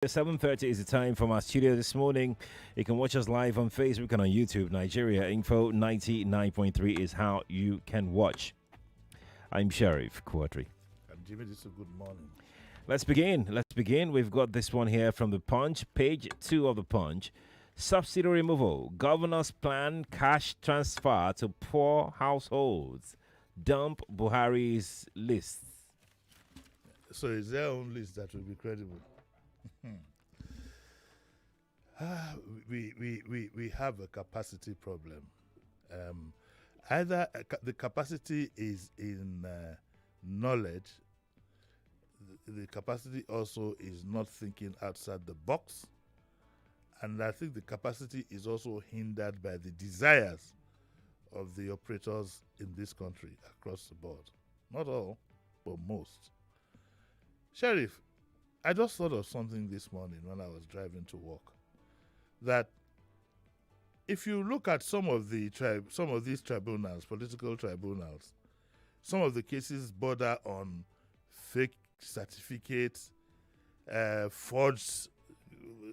7:30 is the time from our studio this morning. You can watch us live on Facebook and on YouTube. Nigeria Info 99.3 is how you can watch. I'm Sheriff Quadry. I'm Jimi. Disu. Good morning. Let's begin. We've got this one here from the Punch, page 2 of the Punch. Subsidy removal. Governors plan cash transfer to poor households. Dump Buhari's list. So is their own list that will be credible? We have a capacity problem. Either the capacity is in knowledge, the capacity also is not thinking outside the box, and I think the capacity is also hindered by the desires of the operators in this country across the board. Not all, but most. Sheriff, I just thought of something this morning when I was driving to work. That if you look at some of these tribunals, political tribunals, some of the cases border on fake certificates, forged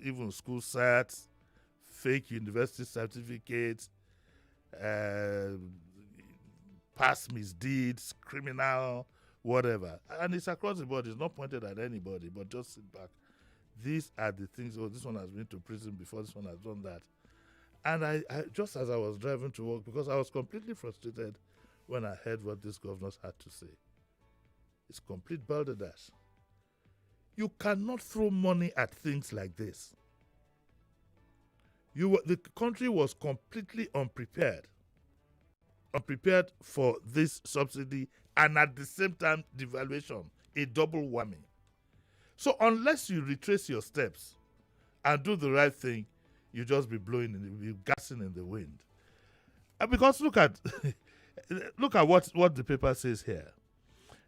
even school certs, fake university certificates, past misdeeds, criminal, whatever. And it's across the board. It's not pointed at anybody, but just sit back. These are the things. Oh, this one has been to prison before, this one has done that. And I just as I was driving to work, because I was completely frustrated when I heard what these governors had to say. It's complete balderdash. You cannot throw money at things like this. The country was completely unprepared for this subsidy, and at the same time devaluation, a double whammy. So unless you retrace your steps and do the right thing, you just be gassing in the wind. Because look at what the paper says here.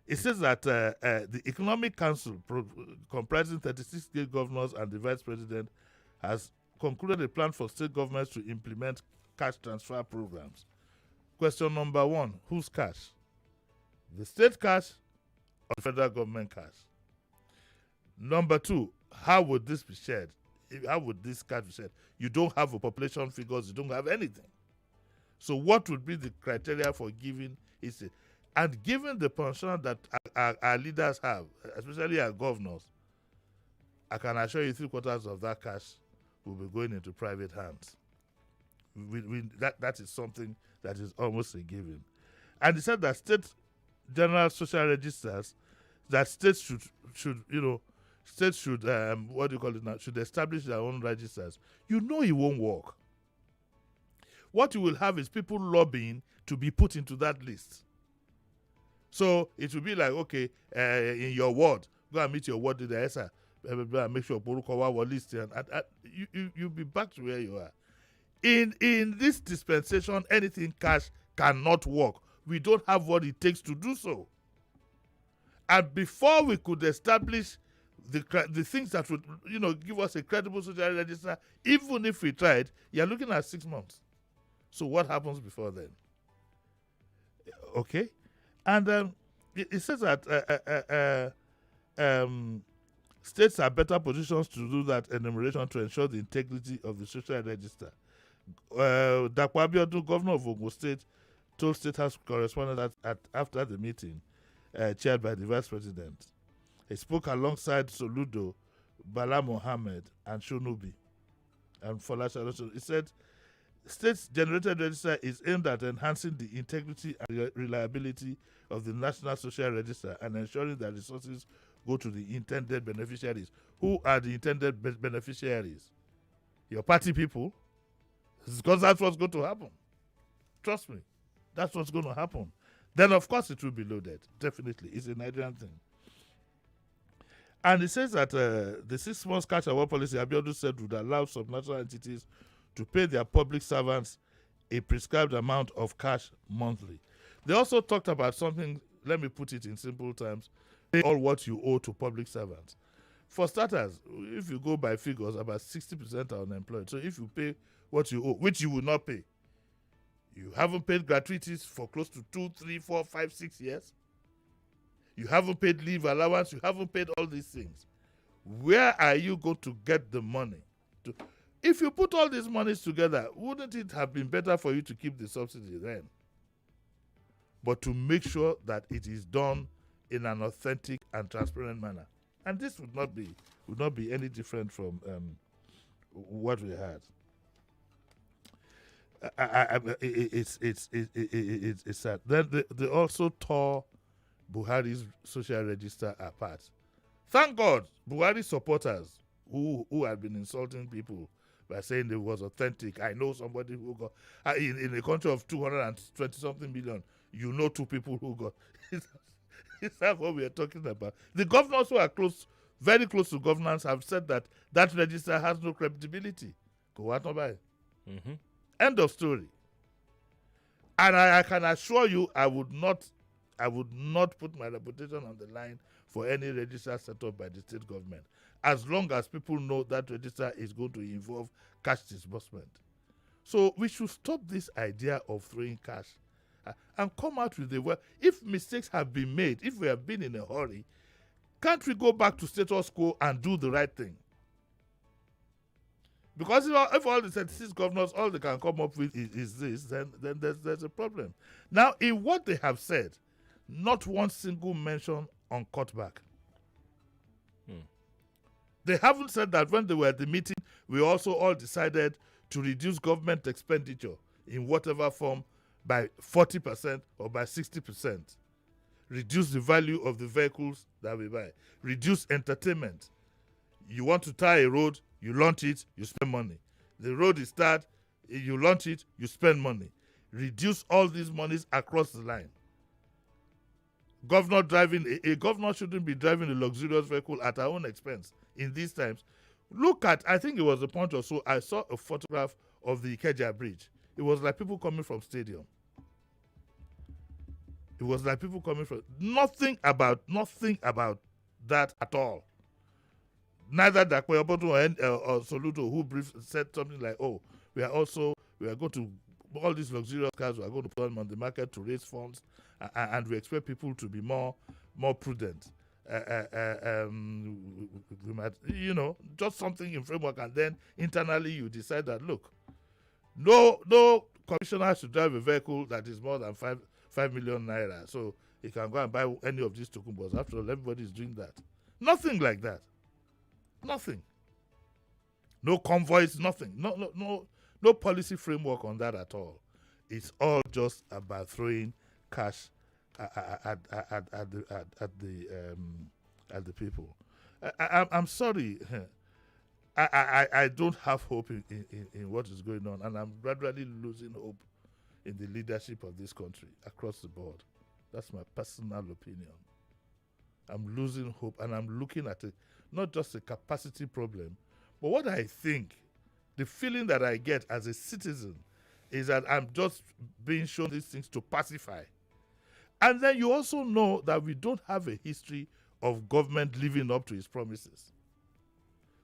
It says that the Economic Council, comprising 36 state governors and the Vice President, has concluded a plan for state governments to implement cash transfer programs. Question number 1, whose cash? The state cash or the federal government cash? Number 2, how would this be shared? How would this cash be shared? You don't have a population figures, you don't have anything. So what would be the criteria for giving it? And given the pension that our leaders have, especially our governors, I can assure you 3/4 of that cash will be going into private hands. That is something that is almost a given. And he said that state general social registers, that states should should establish their own registers. You know it won't work. What you will have is people lobbying to be put into that list. So it will be like, okay, in your ward, go and meet your ward leader, yes, sir. Make sure Porukowa list, and you'll be back to where you are. In this dispensation, anything cash cannot work. We don't have what it takes to do so. And before we could establish the things that would give us a credible social register, even if we tried, you're looking at 6 months. So what happens before then? Okay, and it says that states are better positions to do that enumeration to ensure the integrity of the social register. Dapo Abiodun, governor of Ogun State, told State House correspondents after the meeting, chaired by the Vice President. He spoke alongside Soludo, Bala Mohammed, and Shonubi, and Fola Shaloso. He said, States generated register is aimed at enhancing the integrity and reliability of the National Social Register and ensuring that resources go to the intended beneficiaries. Who are the intended beneficiaries? Your party people. Because that's what's going to happen. Trust me. That's what's going to happen. Then, of course, it will be loaded. Definitely. It's a Nigerian thing. And it says that the 6 months cash award policy, Abiodun said, would allow subnational entities to pay their public servants a prescribed amount of cash monthly. They also talked about something, let me put it in simple terms, pay all what you owe to public servants. For starters, if you go by figures, about 60% are unemployed. So if you pay what you owe, which you will not pay, you haven't paid gratuities for close to 2, 3, 4, 5, 6 years. You haven't paid leave allowance. You haven't paid all these things. Where are you going to get the money? If you put all these monies together, wouldn't it have been better for you to keep the subsidy then? But to make sure that it is done in an authentic and transparent manner. And this would not be any different from what we had. It's sad. Then they also tore Buhari's social register apart. Thank God, Buhari supporters who had been insulting people by saying it was authentic. I know somebody who got in a country of 220 something million. You know two people who got. Is that what we are talking about? The governors who are very close to governance, have said that register has no credibility. Go out and buy. Mm-hmm. End of story. And I can assure you, I would not put my reputation on the line for any register set up by the state government, as long as people know that register is going to involve cash disbursement. So we should stop this idea of throwing cash and come out with a way. If mistakes have been made, if we have been in a hurry, can't we go back to status quo and do the right thing? Because if all the 36 governors, all they can come up with is this, then there's a problem. Now, in what they have said, not one single mention on cutback. They haven't said that when they were at the meeting, we also all decided to reduce government expenditure in whatever form by 40% or by 60%. Reduce the value of the vehicles that we buy. Reduce entertainment. You want to tie a road, you launch it, you spend money. The road is tarred, you launch it, you spend money. Reduce all these monies across the line. A governor shouldn't be driving a luxurious vehicle at her own expense in these times. Look at, I think it was a Punch or so, I saw a photograph of the Ikeja Bridge. It was like people coming from stadium. It was like people coming from nothing about that at all. Neither Dakwe Oboto or Soludo, who said something like, "Oh, we are going to all these luxurious cars. We are going to put them on the market to raise funds, and we expect people to be more prudent. We might, just something in framework, and then internally you decide that look, no commissioner should drive a vehicle that is more than 5 million naira, so he can go and buy any of these tokumbos. After all, everybody is doing that. Nothing like that. Nothing. No convoys. Nothing. No policy framework on that at all. It's all just about throwing cash at the people. I'm sorry. I don't have hope in what is going on, and I'm gradually losing hope in the leadership of this country across the board. That's my personal opinion. I'm losing hope, and I'm looking at it, not just a capacity problem, but what I think, the feeling that I get as a citizen is that I'm just being shown these things to pacify. And then you also know that we don't have a history of government living up to its promises.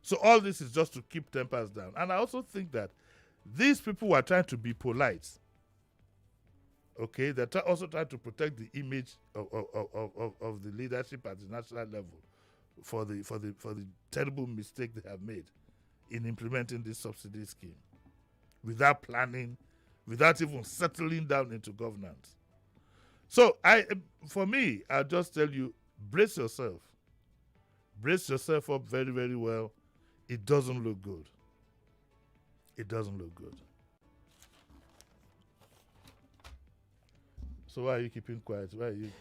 So all this is just to keep tempers down. And I also think that these people are trying to be polite. Okay, they're also trying to protect the image of the leadership at the national level for the terrible mistake they have made in implementing this subsidy scheme without planning, without even settling down into governance. So for me, I'll just tell you, brace yourself. Brace yourself up very, very well. It doesn't look good. It doesn't look good. So why are you keeping quiet? Why are you?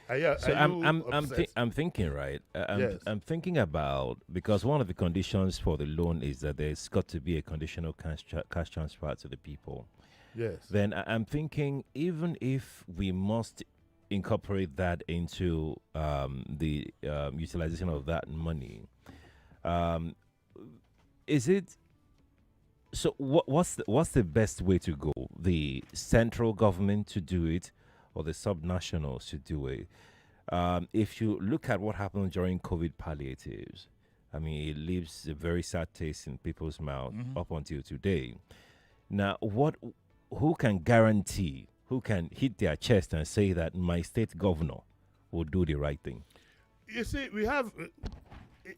I'm thinking, right? Yes. I'm thinking about, because one of the conditions for the loan is that there's got to be a conditional cash transfer to the people. Yes. Then I'm thinking, even if we must incorporate that into the utilization of that money, is it? So what's the best way to go? The central government to do it, or the subnationals to do it? If you look at what happened during COVID palliatives, I mean, it leaves a very sad taste in people's mouth up until today. Now, who can guarantee, who can hit their chest and say that my state governor will do the right thing? You see, we have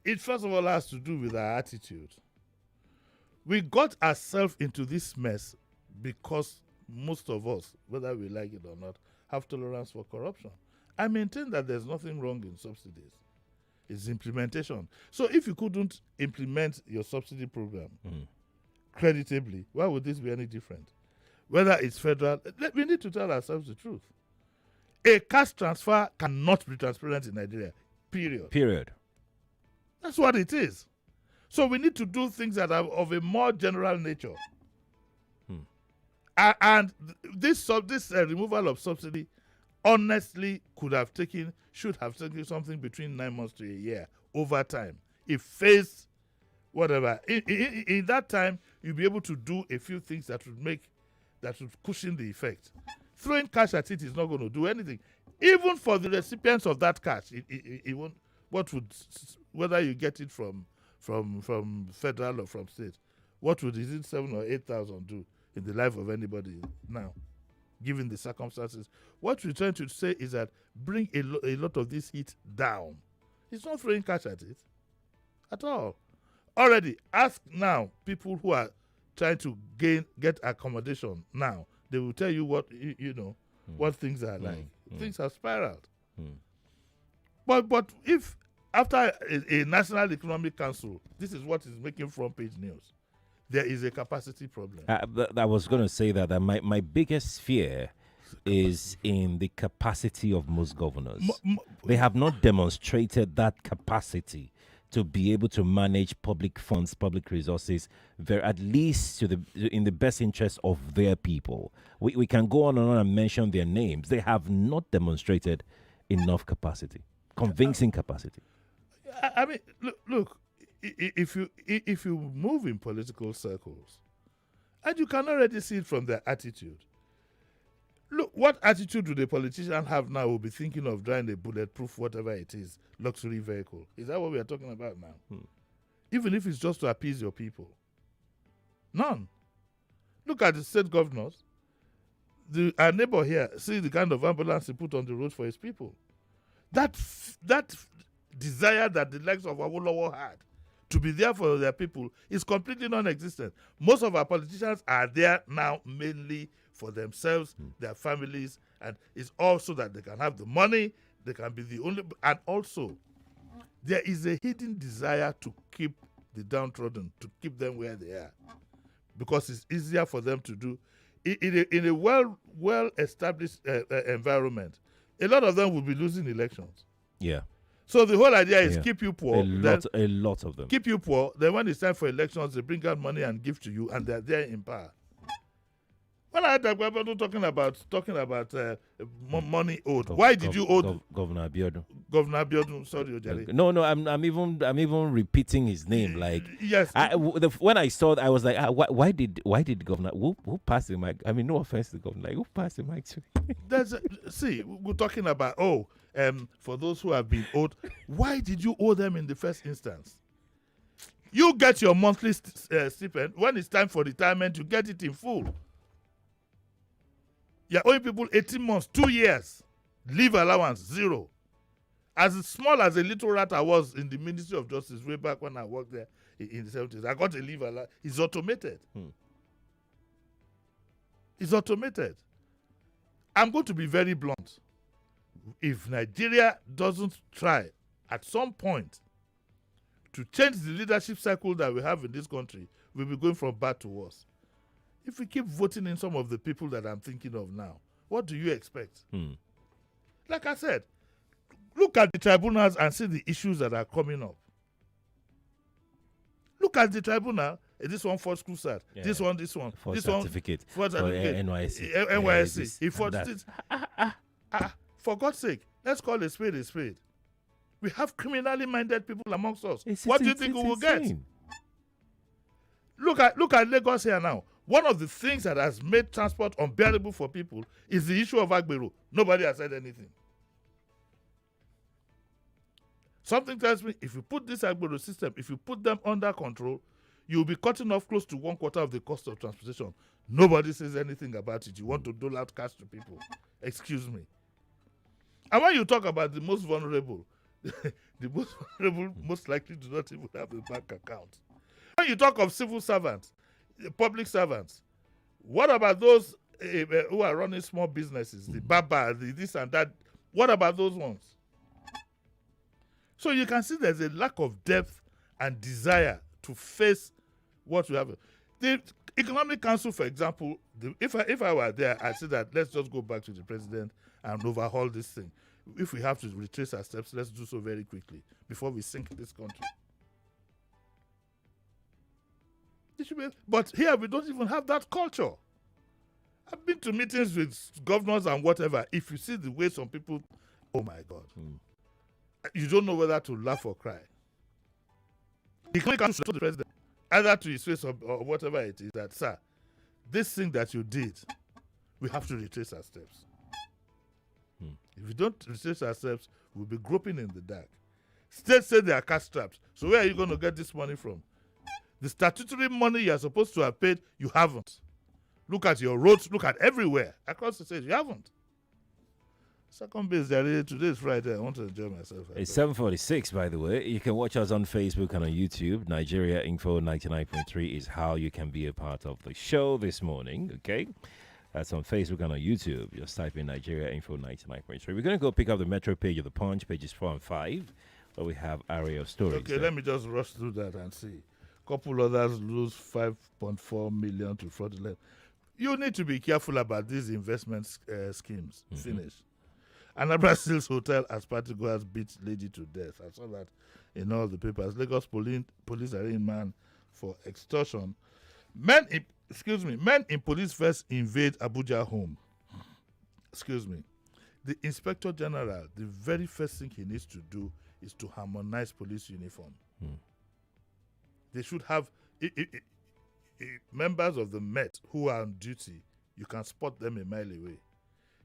it first of all has to do with our attitude. We got ourselves into this mess because most of us, whether we like it or not, have tolerance for corruption. I maintain that there's nothing wrong in subsidies. It's implementation. So if you couldn't implement your subsidy program creditably, why would this be any different? Whether it's federal, we need to tell ourselves the truth. A cash transfer cannot be transparent in Nigeria. Period. That's what it is. So we need to do things that are of a more general nature. And this removal of subsidy honestly should have taken something between 9 months to a year over time. It phased whatever. In that time, you'll be able to do a few things that would cushion the effect. Throwing cash at it is not going to do anything. Even for the recipients of that cash, it won't. Whether you get it from federal or from state, what would is it 7,000 or 8,000 do in the life of anybody now, given the circumstances? What we're trying to say is that bring a lot of this heat down. It's not throwing cash at it at all. Already, ask now people who are trying to get accommodation now. They will tell you what what things are like. Things have spiraled. But if after a National Economic Council, this is what is making front page news, there is a capacity problem. I was going to say that my biggest fear is in the capacity of most governors. They have not demonstrated that capacity to be able to manage public funds, public resources, at least in the best interest of their people. We can go on and on and mention their names. They have not demonstrated enough capacity, convincing capacity. I mean, look, if you move in political circles, and you can already see it from their attitude. Look, what attitude do the politician have now? Will be thinking of driving a bulletproof, whatever it is, luxury vehicle. Is that what we are talking about now? Even if it's just to appease your people. None. Look at the state governors. Our neighbor here, see the kind of ambulance he put on the road for his people. That desire that the likes of Awolowo had to be there for their people is completely non-existent. Most of our politicians are there now mainly for themselves, their families, and it's also that they can have the money, they can be the only, and also there is a hidden desire to keep the downtrodden, to keep them where they are, because it's easier for them to do. In a well-established environment, a lot of them will be losing elections. Yeah. So the whole idea is keep you poor. A lot of them. Keep you poor. Then when it's time for elections, they bring out money and give to you, and they're there in power. When I had that talking about money owed, why did you owe Governor Abiodun? Governor Abiodun? Sorry, Ojari. No, I'm even repeating his name. Like yes. When I saw it, I was like, why did Governor who passed the mic? I mean, no offense to the governor, like who passed the mic to? See, we're talking about for those who have been owed, why did you owe them in the first instance? You get your monthly stipend. When it's time for retirement, you get it in full. You're owing people 18 months, 2 years, leave allowance, 0. As small as a little rat I was in the Ministry of Justice way back when I worked there in the 70s, I got a leave allowance. It's automated. It's automated. I'm going to be very blunt. If Nigeria doesn't try at some point to change the leadership cycle that we have in this country, we'll be going from bad to worse. If we keep voting in some of the people that I'm thinking of now, what do you expect? Like I said, look at the tribunals and see the issues that are coming up. Look at the tribunal. This one for school cert. Yeah. This one. For this certificate. For NYSC. NYSC. He fought this. For God's sake, let's call a spade a spade. We have criminally minded people amongst us. What do you think we will get? Look at Lagos here now. One of the things that has made transport unbearable for people is the issue of Agbero. Nobody has said anything. Something tells me if you put this Agbero system, if you put them under control, you'll be cutting off close to 1/4 of the cost of transportation. Nobody says anything about it. You want to dole out cash to people. Excuse me. And when you talk about the most vulnerable, the most vulnerable most likely do not even have a bank account. When you talk of civil servants, public servants, what about those who are running small businesses, the baba, the this and that? What about those ones? So you can see there's a lack of depth and desire to face what we have. The Economic Council, for example, if I were there, I'd say that let's just go back to the president and overhaul this thing. If we have to retrace our steps, let's do so very quickly before we sink this country. But here we don't even have that culture. I've been to meetings with governors and whatever. If you see the way some people, oh my God, you don't know whether to laugh or cry. He can't come to the president, either to his face or whatever it is, that, sir, this thing that you did, we have to retrace our steps. If we don't retrace our steps, we'll be groping in the dark. States say they are cash strapped. So where are you going to get this money from? The statutory money you are supposed to have paid, you haven't. Look at your roads, look at everywhere. Across the state, you haven't. Second base, today is Friday. I want to enjoy myself. It's 7:46, by the way. You can watch us on Facebook and on YouTube. Nigeria Info 99.3 is how you can be a part of the show this morning, okay? That's on Facebook and on YouTube. Just type in Nigeria Info 99.3. We're going to go pick up the Metro page of the Punch, pages 4 and 5, where we have area of stories. Okay, let me just rush through that and see. Couple others lose 5.4 million to fraudulent. You need to be careful about these investment schemes. Finish. Anambra Steels Hotel as party goers beat lady to death. I saw that in all the papers. Lagos police arraigned man for extortion. Men in police vest invade Abuja home. Excuse me. The Inspector General, the very first thing he needs to do is to harmonize police uniform. They should have members of the Met who are on duty. You can spot them a mile away.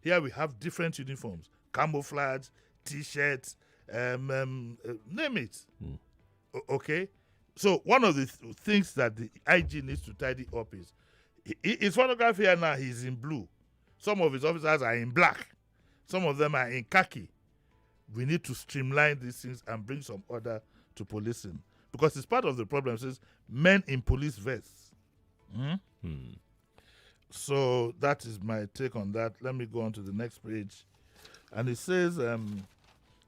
Here we have different uniforms, camouflage, T-shirts, name it. Okay? So one of the things that the IG needs to tidy up is, his photograph here now, he's in blue. Some of his officers are in black. Some of them are in khaki. We need to streamline these things and bring some order to policing. Because it's part of the problem. It says men in police vests. So that is my take on that. Let me go on to the next page. And it says,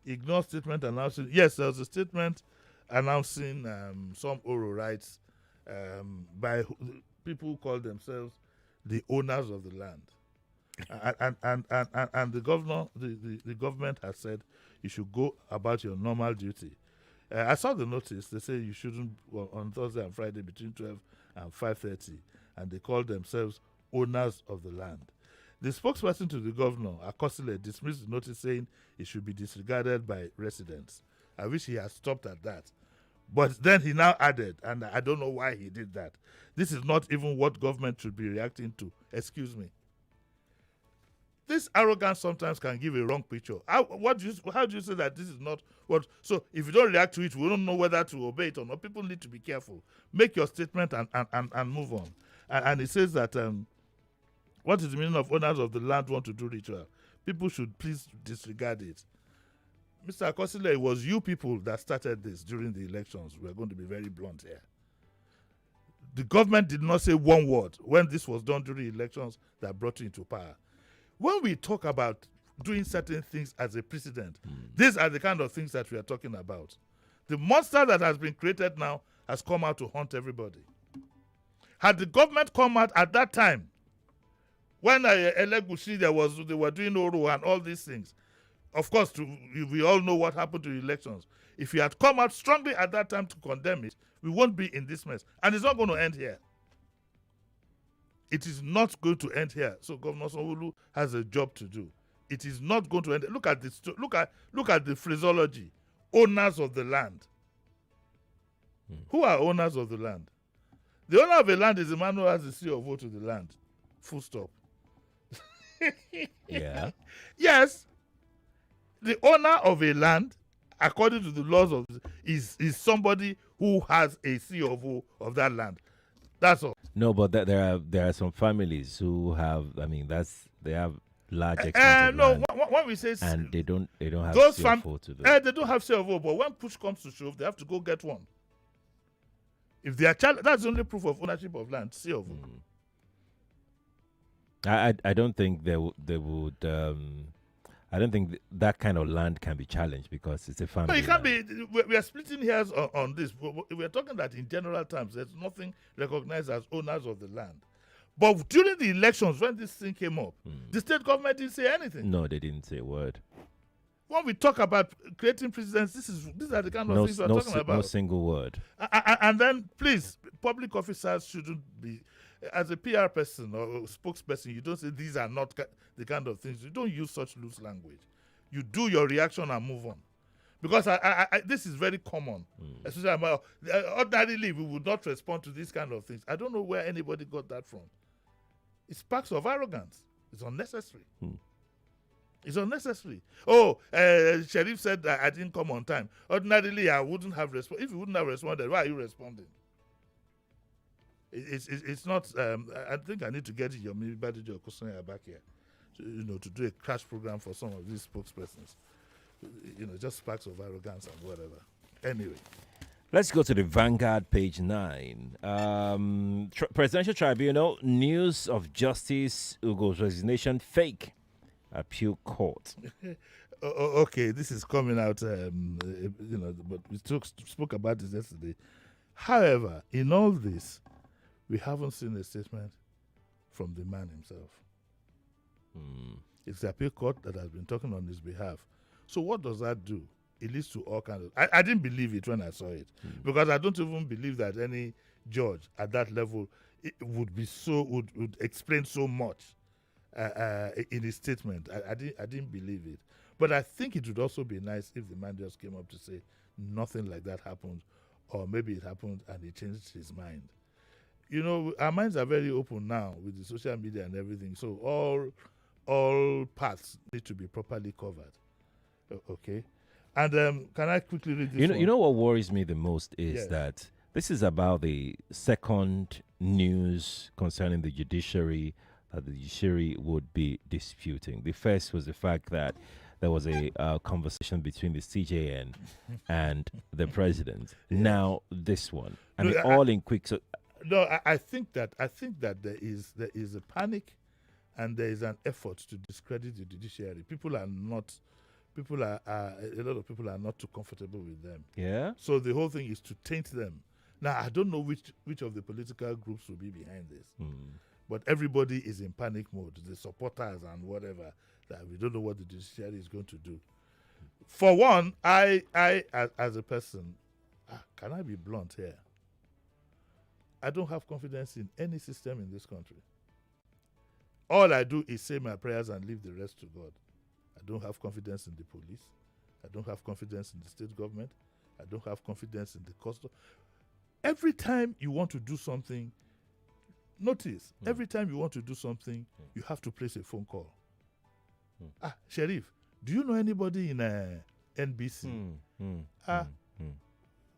ignore statement announcing. Yes, there was a statement announcing some oral rights by people who call themselves the owners of the land. And the governor, the government has said you should go about your normal duty. I saw the notice. They say you shouldn't on Thursday and Friday between 12 and 5:30, and they call themselves owners of the land. The spokesperson to the governor, Akosile, dismissed the notice, saying it should be disregarded by residents. I wish he had stopped at that. But then he now added, and I don't know why he did that, this is not even what government should be reacting to. Excuse me. This arrogance sometimes can give a wrong picture. How do you say that this is not what? So if you don't react to it, we don't know whether to obey it or not. People need to be careful. Make your statement and move on. And it says that what is the meaning of owners of the land want to do ritual? People should please disregard it. Mr. Akosile, it was you people that started this during the elections. We're going to be very blunt here. The government did not say one word when this was done during elections that brought you into power. When we talk about doing certain things as a precedent, these are the kind of things that we are talking about. The monster that has been created now has come out to haunt everybody. Had the government come out at that time, when Elegushi, they were doing Oro and all these things, of course, we all know what happened to the elections. If you had come out strongly at that time to condemn it, we won't be in this mess. And it's not going to end here. It is not going to end here. So Governor Sanwo-Olu has a job to do. It is not going to end. Look at this. Look at the phraseology. Owners of the land. Who are owners of the land? The owner of a land is the man who has the C of O to the land. Full stop. Yeah. Yes. The owner of a land, according to the laws of is somebody who has a C of O of that land. That's all. No, but there are some families who have. I mean, they have large expanse of No, land, when we say and they don't have those CFO to do. they don't have CFO, but when push comes to shove, they have to go get one. If they are that's the only proof of ownership of land, CFO. I don't think they would. I don't think that kind of land can be challenged because it's a family. No, it can't land. be. We are splitting hairs on this. We are talking that in general terms, there's nothing recognized as owners of the land. But during the elections, when this thing came up, the state government didn't say anything. No, they didn't say a word. When we talk about creating precedents, these are the kind of things we're talking about. No single word. And then, please, public officers shouldn't be, as a PR person or spokesperson, you don't say these are not the kind of things. You don't use such loose language. You do your reaction and move on. Because this is very common. Especially ordinarily, we would not respond to these kind of things. I don't know where anybody got that from. It's sparks of arrogance. It's unnecessary. It's unnecessary. Oh, Sheriff said that I didn't come on time. Ordinarily, I wouldn't have responded. If you wouldn't have responded, why are you responding? It's not. I think I need to get your Badjo Kusanya back here, to do a crash program for some of these spokespersons. Just sparks of arrogance and whatever. Anyway. Let's go to the Vanguard, page 9. Presidential Tribunal, news of Justice Ugo's resignation fake. Appeal Court. Okay, this is coming out, but we spoke about this yesterday. However, in all this, we haven't seen a statement from the man himself. It's the appeal court that has been talking on his behalf. So what does that do? It leads to all kinds of... I didn't believe it when I saw it, because I don't even believe that any judge at that level would explain so much in his statement. I didn't believe it. But I think it would also be nice if the man just came up to say nothing like that happened, or maybe it happened and he changed his mind. Our minds are very open now with the social media and everything, so all paths need to be properly covered. Okay? And can I quickly read this one? You know what worries me the most is that this is about the second news concerning the judiciary that the judiciary would be disputing. The first was the fact that there was a conversation between the CJN and the president. Now this one, all in quick. I think that there is a panic, and there is an effort to discredit the judiciary. A lot of people are not too comfortable with them. Yeah. So the whole thing is to taint them. Now I don't know which of the political groups will be behind this. But everybody is in panic mode, the supporters and whatever, that we don't know what the judiciary is going to do. For one, I as a person, can I be blunt here? I don't have confidence in any system in this country. All I do is say my prayers and leave the rest to God. I don't have confidence in the police. I don't have confidence in the state government. I don't have confidence in the custom. Every time you want to do something, notice, every time you want to do something, you have to place a phone call. Sheriff, do you know anybody in NBC?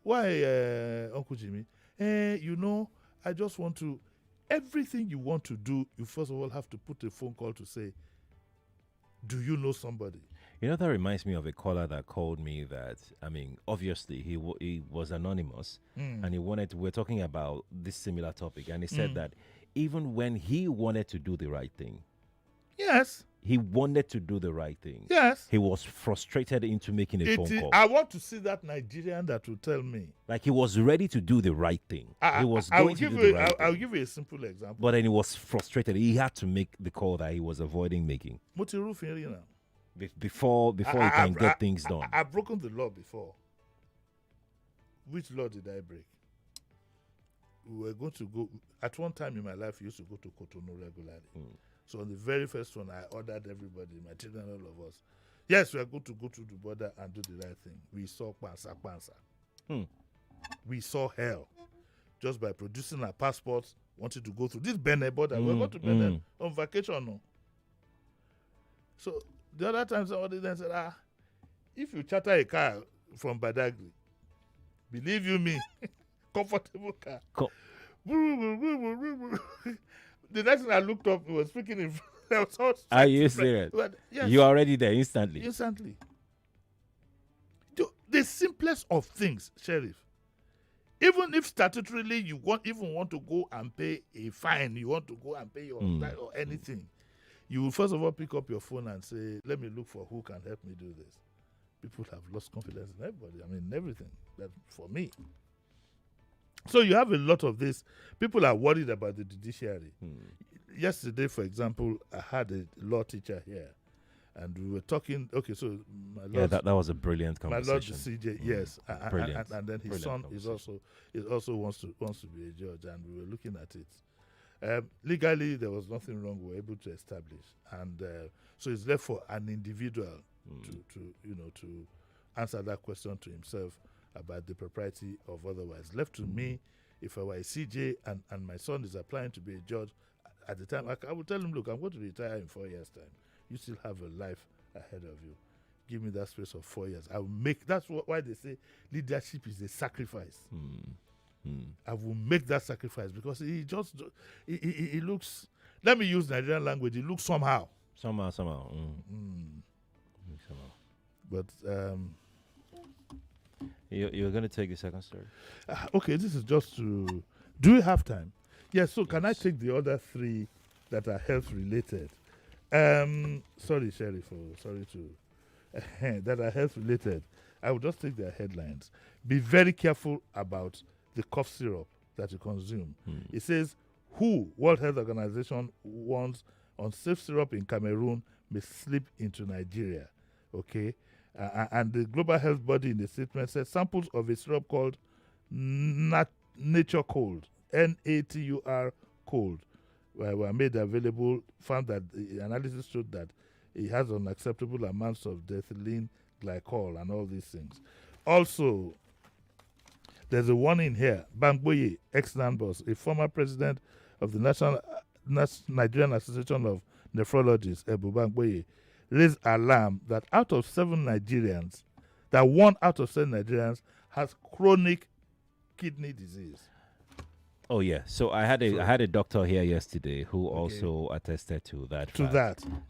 Why, Uncle Jimmy? I just want to... Everything you want to do, you first of all have to put a phone call to say, do you know somebody? That reminds me of a caller that called me that, obviously he was anonymous, and we're talking about this similar topic, and he said that even when he wanted to do the right thing. Yes. He wanted to do the right thing. Yes. He was frustrated into making a phone call. I want to see that Nigerian that will tell me. Like he was ready to do the right thing. I'll give you a simple example. But then he was frustrated. He had to make the call that he was avoiding making. Before he can get things done. I've broken the law before. Which law did I break? We were going to go... At one time in my life, we used to go to Cotonou regularly. So on the very first one, I ordered everybody, my children, all of us. Yes, we are going to go to the border and do the right thing. We saw Pansa. We saw hell. Just by producing our passports, wanted to go through this Benin border. We're going to Benin on vacation. No. So the other time somebody then said, if you charter a car from Badagry, believe you me, comfortable car. The next thing I looked up, he was speaking They was all Are you strike serious? Yes, You're already there instantly. instantly. The simplest of things, Sheriff. Even if statutorily you even want to go and pay a fine, you want to go and pay your or anything, you will first of all pick up your phone and say, "Let me look for who can help me do this." People have lost confidence in everybody. I mean, everything. That for me. So you have a lot of this. People are worried about the judiciary. Yesterday, for example, I had a law teacher here, and we were talking. Okay, so my lord, that was a brilliant my lord conversation. CJ, yes, Brilliant. and then his son is also wants to be a judge, and we were looking at it. Legally, there was nothing wrong. We were able to establish, and so it's left for an individual to answer that question to himself about the propriety of otherwise. Left to me, if I were a CJ and my son is applying to be a judge, at the time I would tell him, look, I'm going to retire in 4 years' time. You still have a life ahead of you. Give me that space of 4 years. I will make. That's why they say leadership is a sacrifice. I will make that sacrifice because he looks. Let me use Nigerian language. He looks somehow. Somehow. But you're going to take the second story. Okay, this is just to. Do we have time? Yes. So can I take the other three that are health related? Sorry, Sheriff. Sorry to that are health related. I will just take their headlines. Be very careful about the cough syrup that you consume. It says, WHO, World Health Organization, warns unsafe syrup in Cameroon may slip into Nigeria. Okay, and the Global Health Body in the statement said samples of a syrup called Nature Cold, NATUR Cold, were made available. Found that the analysis showed that it has unacceptable amounts of ethylene glycol and all these things. Also, there's a warning here. Bangboye, ex-Nambos, a former president of the Nigerian Association of Nephrologists, Ebu Bangboye, raised alarm that one out of 7 Nigerians has chronic kidney disease. Oh yeah. So I had a doctor here yesterday who also attested to that.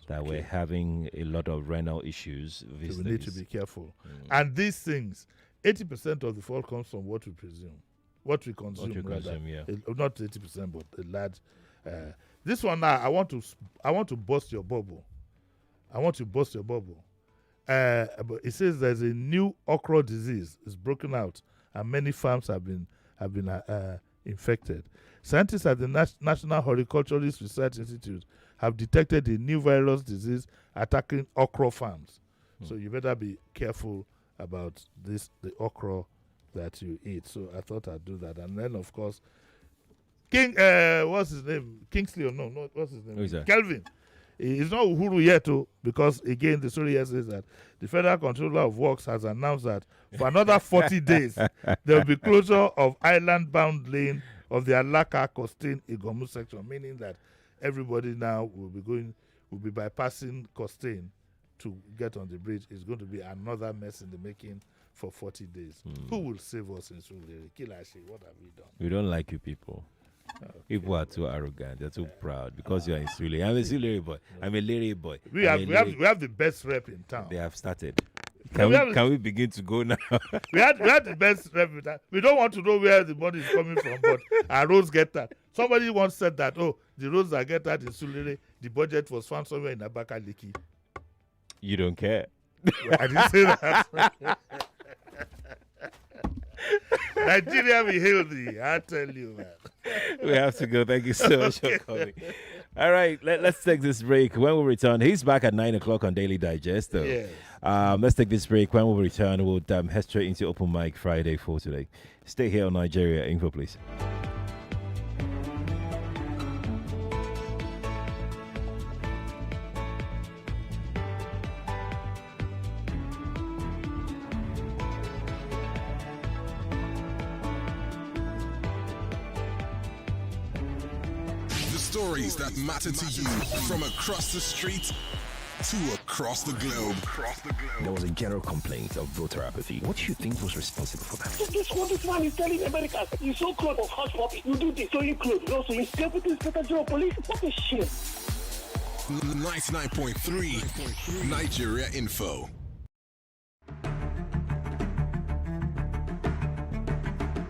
That we're having a lot of renal issues these so we days. need to be careful. And these things, 80% of the fall comes from what we presume, what we consume. Yeah. Not 80%, but a large. This one now, I want to bust your bubble. But it says there's a new okra disease is broken out, and many farms have been infected. Scientists at the National Horticulturist Research Institute have detected a new virus disease attacking okra farms. So you better be careful about the okra that you eat. So I thought I'd do that. And then, of course, what's his name? Kingsley or no, what's his name? Who is that? Kelvin. It's not Uhuru yet, too, because again, the story here says that the Federal Controller of Works has announced that for another 40 days, there will be closure of island-bound lane of the Alaka Costain Igomu section, meaning that everybody now will be bypassing Costain to get on the bridge. It's going to be another mess in the making for 40 days. Who will save us in Sulere? Kilashi, what have we done? We don't like you people. Okay. People are too arrogant. They're too proud because you're in Sulere. I'm a Sulere boy. I'm a Leary boy. We have the best rep in town. They have started. Can we begin to go now? we had the best rep in town. We don't want to know where the money is coming from, but our roads get that. Somebody once said that, the roads that get that in Sulere, the budget was found somewhere in Abakaliki. You don't care. I didn't say that. Nigeria will hail thee, I tell you, man. We have to go. Thank you so much for coming. All right, let's take this break. When we return, he's back at 9 o'clock on Daily Digest. Though. Yes. Let's take this break. When we return, we'll head straight into Open Mic Friday for today. Stay here on Nigeria Info, please. Stories that matter to you from across the street to across the globe. There was a general complaint of voter apathy. What do you think was responsible for that? This what this man is telling Americans. You sew clothes of hush puppy. You do this sewing clothes. You also, Deputy Inspector General of Police. What a shame. 99.3 Nigeria Info.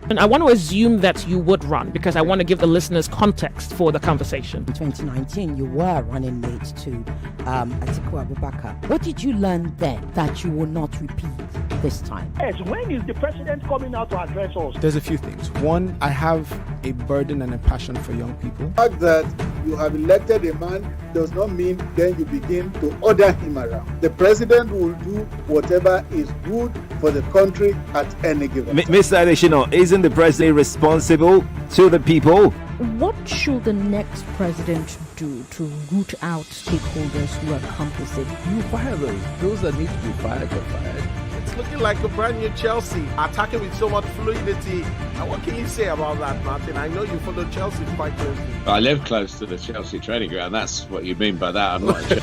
And I want to assume that you would run because I want to give the listeners context for the conversation. In 2019, you were running mate to Atiku Abubakar. What did you learn then that you will not repeat this time? Yes, when is the president coming out to address us? There's a few things. One, I have a burden and a passion for young people. The fact that you have elected a man does not mean then you begin to order him around. The president will do whatever is good for the country at any given time. Mr. Adeshino, isn't the president responsible to the people? What should the next president do to root out stakeholders who are complicit? You fire those that need to be fired get fired. It's looking like a brand new Chelsea, attacking with so much fluidity. And what can you say about that, Martin? I know you follow Chelsea quite closely. I live close to the Chelsea training ground. That's what you mean by that. I'm not a